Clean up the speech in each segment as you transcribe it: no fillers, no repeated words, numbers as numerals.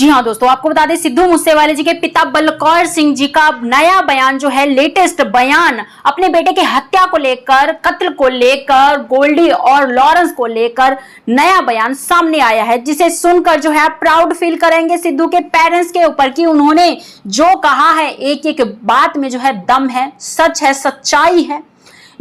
जी हाँ दोस्तों, आपको बता दें सिद्धू मूसेवाले जी के पिता बलकौर सिंह जी का नया बयान जो है, लेटेस्ट बयान अपने बेटे की हत्या को लेकर, कत्ल को लेकर, गोल्डी और लॉरेंस को लेकर नया बयान सामने आया है, जिसे सुनकर जो है आप प्राउड फील करेंगे सिद्धू के पेरेंट्स के ऊपर कि उन्होंने जो कहा है एक एक बात में जो है दम है, सच है, सच्चाई है।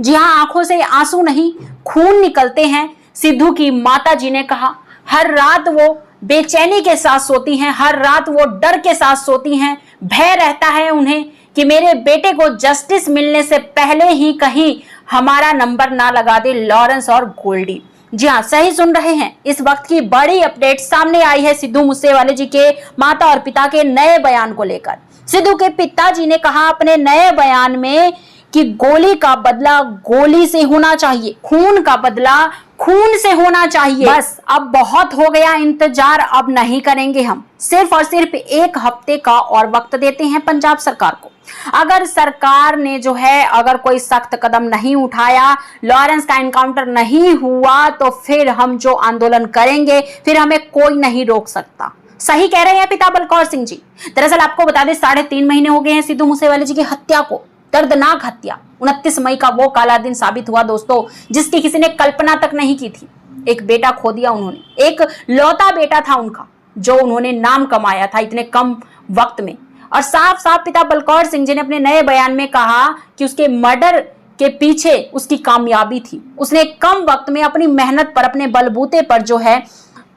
जी हाँ, आंखों से आंसू नहीं खून निकलते हैं। सिद्धू की माता जी ने कहा हर रात वो बेचैनी के साथ सोती हैं, हर रात वो डर के साथ सोती हैं, भय रहता है उन्हें कि मेरे बेटे को जस्टिस मिलने से पहले ही कहीं हमारा नंबर ना लगा दे लॉरेंस और गोल्डी। जी हाँ, सही सुन रहे हैं, इस वक्त की बड़ी अपडेट सामने आई है सिद्धू मूसेवाले जी के माता और पिता के नए बयान को लेकर। सिद्धू के पिताजी ने कहा अपने नए बयान में कि गोली का बदला गोली से होना चाहिए, खून का बदला खून से होना चाहिए। बस अब बहुत हो गया इंतजार, अब नहीं करेंगे हम। सिर्फ और सिर्फ एक हफ्ते का और वक्त देते हैं पंजाब सरकार को। अगर सरकार ने जो है अगर कोई सख्त कदम नहीं उठाया, लॉरेंस का एनकाउंटर नहीं हुआ, तो फिर हम जो आंदोलन करेंगे फिर हमें कोई नहीं रोक सकता। सही कह रहे हैं पिता बलकौर सिंह जी। दरअसल आपको बता दें 3.5 महीने हो गए हैं सिद्धू मूसेवाले जी की हत्या को। दर्दनाक हत्या 29 मई का वो काला दिन साबित हुआ दोस्तों, जिसकी किसी ने कल्पना तक नहीं की थी। एक बेटा खो दिया उन्होंने, एक लौता बेटा था उनका, जो उन्होंने नाम कमाया था इतने कम वक्त में। और साफ साफ पिता बलकौर सिंह जी ने अपने नए बयान में कहा कि उसके मर्डर के पीछे उसकी कामयाबी थी। उसने कम वक्त में अपनी मेहनत पर, अपने बलबूते पर जो है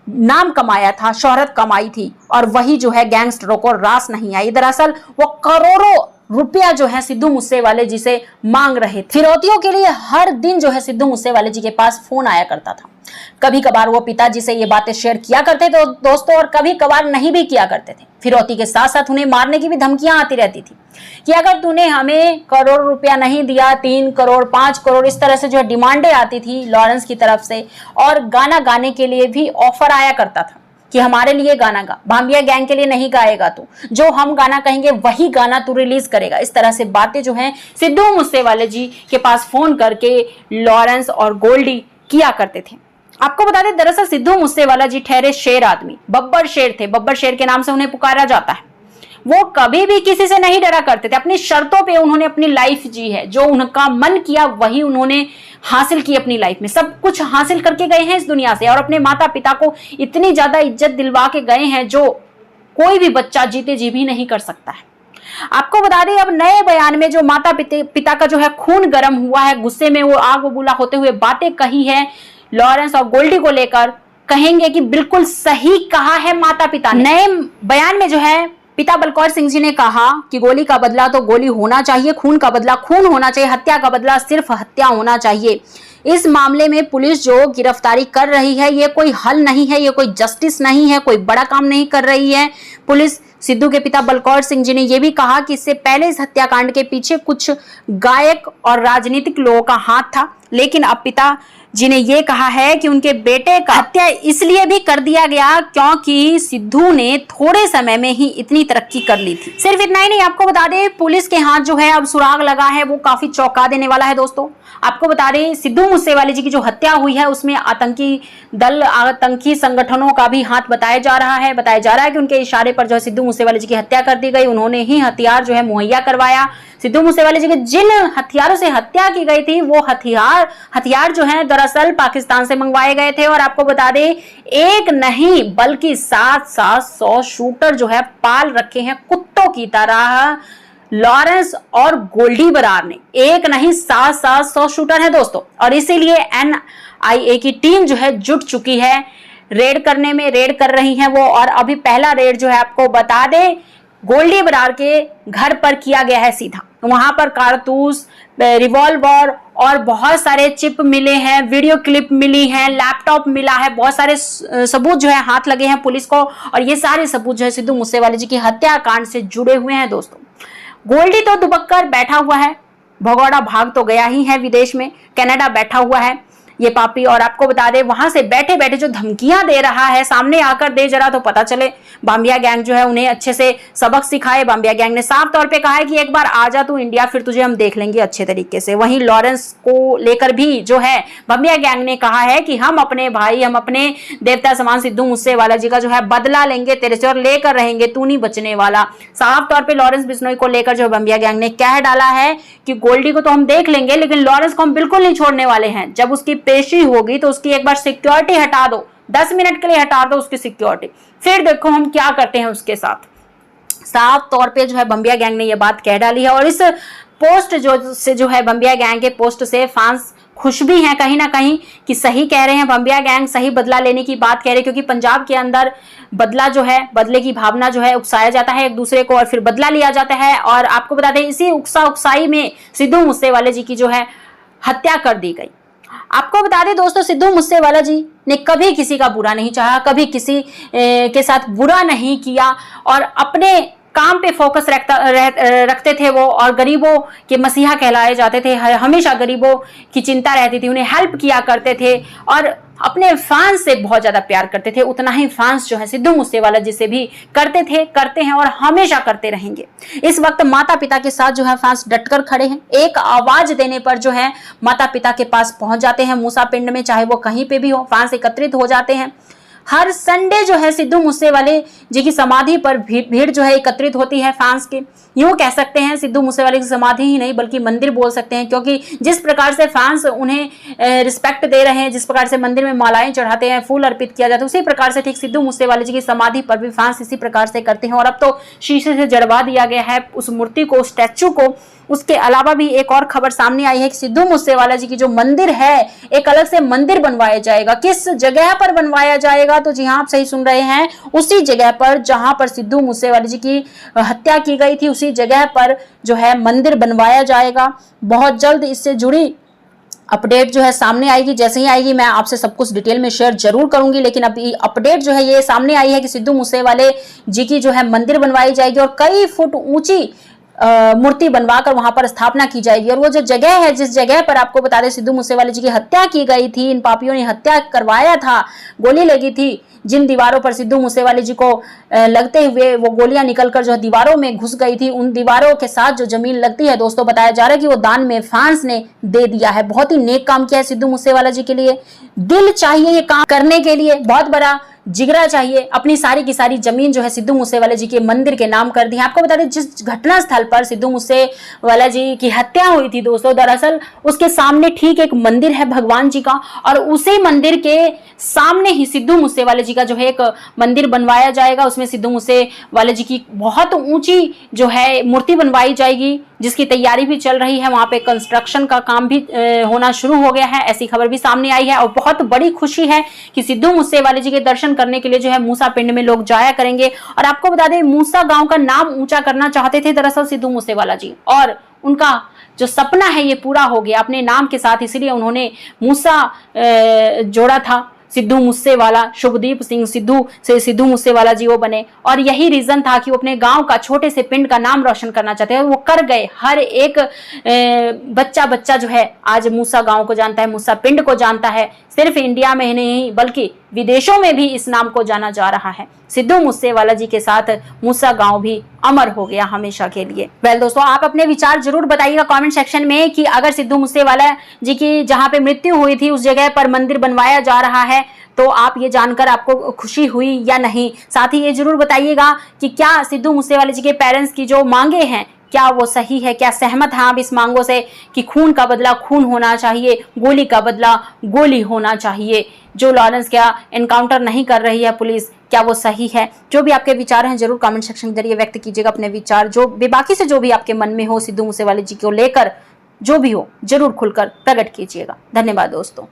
नाम कमाया था, शोहरत कमाई थी, और वही जो है गैंगस्टरों को रास नहीं आई। दरअसल वो करोड़ों रुपया जो है सिद्धू मूसेवाले जी से मांग रहे थे। फिरौतियों के लिए हर दिन जो है सिद्धू मूसेवाले जी के पास फोन आया करता था। कभी कभार वो पिताजी से ये बातें शेयर किया करते थे दोस्तों, और कभी कभार नहीं भी किया करते थे। फिरौती के साथ साथ उन्हें मारने की भी धमकियां आती रहती थी कि अगर तूने हमें करोड़ रुपया नहीं दिया, 3 करोड़ 5 करोड़ इस तरह से जो है डिमांडें आती थी लॉरेंस की तरफ से। और गाना गाने के लिए भी ऑफर आया करता था कि हमारे लिए गाना गा, भांबिया गैंग के लिए नहीं गाएगा तू, जो हम गाना कहेंगे वही गाना तू रिलीज करेगा। इस तरह से बातें जो हैं सिद्धू मूसेवाले जी के पास फोन करके लॉरेंस और गोल्डी किया करते थे। आपको बता दें दरअसल सिद्धू मूसेवाला जी ठहरे शेर आदमी, बब्बर शेर थे। बब्बर शेर के नाम से उन्हें पुकारा जाता है। वो कभी भी किसी से नहीं डरा करते थे। अपनी शर्तों पे उन्होंने अपनी लाइफ जी है, जो उनका मन किया वही उन्होंने हासिल की अपनी लाइफ में। सब कुछ हासिल करके गए हैं इस दुनिया से, और अपने माता पिता को इतनी ज्यादा इज्जत दिलवा के गए हैं जो कोई भी बच्चा जीते जी भी नहीं कर सकता है। आपको बता दें अब नए बयान में जो माता पिता का जो है खून गर्म हुआ है, गुस्से में वो आग बबूला होते हुए बातें कही है लॉरेंस और गोल्डी को लेकर, कहेंगे कि बिल्कुल सही कहा है माता पिता ने। नए बयान में जो है पिता बलकौर सिंह जी ने कहा कि गोली का बदला तो गोली होना चाहिए, खून का बदला खून होना चाहिए, हत्या का बदला सिर्फ हत्या होना चाहिए। इस मामले में पुलिस जो गिरफ्तारी कर रही है ये कोई हल नहीं है, ये कोई जस्टिस नहीं है, कोई बड़ा काम नहीं कर रही है पुलिस। सिद्धू के पिता बलकौर सिंह जी ने यह भी कहा कि इससे पहले इस हत्याकांड के पीछे कुछ गायक और राजनीतिक लोगों का हाथ था, लेकिन अब पिता जी ने यह कहा है कि उनके बेटे का हत्या इसलिए भी कर दिया गया क्योंकि सिद्धू ने थोड़े समय में ही इतनी तरक्की कर ली थी। सिर्फ इतना ही नहीं, आपको बता दें पुलिस के हाथ जो है अब सुराग लगा है, वो काफी चौंका देने वाला है दोस्तों। आपको बता दें सिद्धू मूसेवाले जी की जो हत्या हुई है उसमें आतंकी दल, आतंकी संगठनों का भी हाथ बताया जा रहा है। बताया जा रहा है कि उनके इशारे पर जो है सिद्धू मूसेवाले जी की हत्या कर दी गई, उन्होंने ही हथियार जो है मुहैया करवाया। सिद्धू मूसेवाले जी के जिन हथियारों से हत्या की गई थी वो हथियार जो है दरअसल पाकिस्तान से मंगवाए गए थे। और आपको बता दें एक नहीं बल्कि 700 शूटर जो है पाल रखे हैं कुत्तों की तरह लॉरेंस और गोल्डी बरार ने। एक नहीं 700 शूटर है दोस्तों, और इसीलिए NIA की टीम जो है जुट चुकी है रेड करने में, रेड कर रही है वो। और अभी पहला रेड जो है आपको बता दें गोल्डी बरार के घर पर किया गया है सीधा। वहां पर कारतूस, रिवॉल्वर और बहुत सारे चिप मिले हैं, वीडियो क्लिप मिली है, लैपटॉप मिला है, बहुत सारे सबूत जो है हाथ लगे हैं पुलिस को। और ये सारे सबूत जो है सिद्धू मूसेवाले जी की हत्याकांड से जुड़े हुए हैं दोस्तों। गोल्डी तो दुबक कर बैठा हुआ है, भगौड़ा भाग तो गया ही है विदेश में, कनाडा बैठा हुआ है। ये पापी। और आपको बता दें वहां से बैठे बैठे जो धमकियां दे रहा है, सामने आकर दे जरा तो पता चले। बाम्बिया गैंग जो है उन्हें अच्छे से सबक सिखाए। बाम्बिया गैंग ने साफ तौर पे कहा है कि एक बार आ जा तू इंडिया, फिर तुझे हम देख लेंगे अच्छे तरीके से। वहीं लॉरेंस को लेकर भी जो है बाम्बिया गैंग ने कहा है कि हम अपने भाई, हम अपने देवता समान सिद्धू मूसेवाला जी का जो है बदला लेंगे तेरे से और लेकर रहेंगे, तू नहीं बचने वाला। साफ तौर पे लॉरेंस बिश्नोई को लेकर जो बाम्बिया गैंग ने कह डाला है कि गोल्डी को तो हम देख लेंगे लेकिन लॉरेंस को हम बिल्कुल नहीं छोड़ने वाले हैं। जब उसकी पेशी होगी तो उसकी एक बार सिक्योरिटी हटा दो, 10 मिनट के लिए हटा दो उसकी सिक्योरिटी, फिर देखो हम क्या करते हैं उसके साथ। साफ तौर पे जो है बाम्बिया गैंग ने यह बात कह डाली है। और इस पोस्ट जो है बाम्बिया गैंग के पोस्ट से फैंस खुश भी हैं कहीं ना कहीं कि सही कह रहे हैं बाम्बिया गैंग, सही बदला लेने की बात कह रहे हैं। क्योंकि पंजाब के अंदर बदला जो है, बदले की भावना जो है उकसाया जाता है एक दूसरे को और फिर बदला लिया जाता है। और आपको बता दें इसी उकसाई में सिद्धू मूसेवाले जी की जो है हत्या कर दी गई। आपको बता दें दोस्तों, सिद्धू मूसेवाला जी ने कभी किसी का बुरा नहीं चाहा, कभी किसी के साथ बुरा नहीं किया और अपने काम पे फोकस रखते थे वो। और गरीबों के मसीहा कहलाए जाते थे, हमेशा गरीबों की चिंता रहती थी, उन्हें हेल्प किया करते थे और अपने फैंस से बहुत ज्यादा प्यार करते थे। उतना ही फैंस जो है सिद्धू मूसेवाला जी से भी करते थे, करते हैं और हमेशा करते रहेंगे। इस वक्त माता पिता के साथ जो है फैंस डटकर खड़े हैं। एक आवाज देने पर जो है माता पिता के पास पहुंच जाते हैं मूसा पिंड में, चाहे वो कहीं पे भी हो, फैंस एकत्रित हो जाते हैं। हर संडे जो है सिद्धू मूसेवाले जी की समाधि पर भीड़ जो है एकत्रित होती है फैंस के। यूं कह सकते हैं सिद्धू मूसेवाले की समाधि ही नहीं बल्कि मंदिर बोल सकते हैं, क्योंकि जिस प्रकार से फैंस उन्हें रिस्पेक्ट दे रहे हैं, जिस प्रकार से मंदिर में मालाएं चढ़ाते हैं, फूल अर्पित किया जाता है, उसी प्रकार से ठीक सिद्धू मूसेवाले जी की समाधि पर भी फैंस इसी प्रकार से करते हैं। और अब तो शीशे से जड़वा दिया गया है उस मूर्ति को, स्टैचू को। उसके अलावा भी एक और खबर सामने आई है कि सिद्धू मूसेवाला जी की जो मंदिर है, एक अलग से मंदिर बनवाया जाएगा। किस जगह पर बनवाया जाएगा? तो जी हाँ, आप सही सुन रहे हैं, उसी जगह पर जहां पर सिद्धू मूसेवाला जी की हत्या की गई थी, उसी जगह पर जो है मंदिर बनवाया जाएगा। बहुत जल्द इससे जुड़ी अपडेट जो है सामने आएगी। जैसे ही आएगी मैं आपसे सब कुछ डिटेल में शेयर जरूर करूंगी। लेकिन अभी अपडेट जो है ये सामने आई है कि सिद्धू मूसेवाले जी की जो है मंदिर बनवाई जाएगी और कई फुट ऊंची मूर्ति बनवाकर वहां पर स्थापना की जाएगी। और वो जो जगह है, जिस जगह पर आपको बता दें सिद्धू मूसेवाले जी की हत्या की गई थी, इन पापियों ने हत्या करवाया था, गोली लगी थी, जिन दीवारों पर सिद्धू मूसेवाले जी को लगते हुए वो गोलियां निकलकर जो दीवारों में घुस गई थी, उन दीवारों के साथ जो जमीन लगती है दोस्तों, बताया जा रहा है कि वो दान में फैंस ने दे दिया है। बहुत ही नेक काम किया है सिद्धू मूसेवाला जी के लिए। दिल चाहिए ये काम करने के लिए, बहुत बड़ा जिगरा चाहिए। अपनी सारी की सारी जमीन जो है सिद्धू मूसेवाले जी के मंदिर के नाम कर दी है। आपको बता दें जिस घटना स्थल पर सिद्धू मूसेवाला जी की हत्या हुई थी दोस्तों, दरअसल उसके सामने ठीक एक मंदिर है भगवान जी का, और उसी मंदिर के सामने ही सिद्धू मूसेवाले जी का जो है एक मंदिर बनवाया जाएगा। उसमें सिद्धू मूसेवाले जी की बहुत ऊंची जो है मूर्ति बनवाई जाएगी, जिसकी तैयारी भी चल रही है। वहां पे कंस्ट्रक्शन का काम भी होना शुरू हो गया है, ऐसी खबर भी सामने आई है। और बहुत बड़ी खुशी है कि सिद्धू मूसेवाले जी के दर्शन करने के लिए जो है मूसा पिंड में लोग जाया करेंगे। और आपको बता दें मूसा गांव का नाम ऊंचा करना चाहते थे दरअसल सिद्धू मूसेवाला जी, और उनका जो सपना है ये पूरा हो गया अपने नाम के साथ। इसलिए उन्होंने मूसा जोड़ा था, सिद्धू मूसेवाला, शुभदीप सिंह सिद्धू से सिद्धू मूसेवाला जी वो बने। और यही रीजन था कि वो अपने गांव का, छोटे से पिंड का नाम रोशन करना चाहते हैं, वो कर गए। हर एक बच्चा जो है आज मूसा गांव को जानता है, मूसा पिंड को जानता है। सिर्फ इंडिया में ही नहीं बल्कि विदेशों में भी इस नाम को जाना जा रहा है। सिद्धू मूसेवाला जी के साथ मूसा गांव भी अमर हो गया हमेशा के लिए। वेल दोस्तों, आप अपने विचार जरूर बताइएगा कमेंट सेक्शन में कि अगर सिद्धू मूसेवाला जी की जहां पे मृत्यु हुई थी उस जगह पर मंदिर बनवाया जा रहा है तो आप ये जानकर आपको खुशी हुई या नहीं। साथ ही ये जरूर बताइएगा कि क्या सिद्धू मूसेवाले जी के पेरेंट्स की जो मांगे हैं क्या वो सही है, क्या सहमत हैं आप इस मांगों से कि खून का बदला खून होना चाहिए, गोली का बदला गोली होना चाहिए। जो लॉरेंस क्या एनकाउंटर नहीं कर रही है पुलिस, क्या वो सही है? जो भी आपके विचार हैं जरूर कमेंट सेक्शन के जरिए व्यक्त कीजिएगा अपने विचार। जो बाकी से जो भी आपके मन में हो सिद्धू मूसेवाले जी को लेकर जो भी हो जरूर खुलकर प्रकट कीजिएगा। धन्यवाद दोस्तों।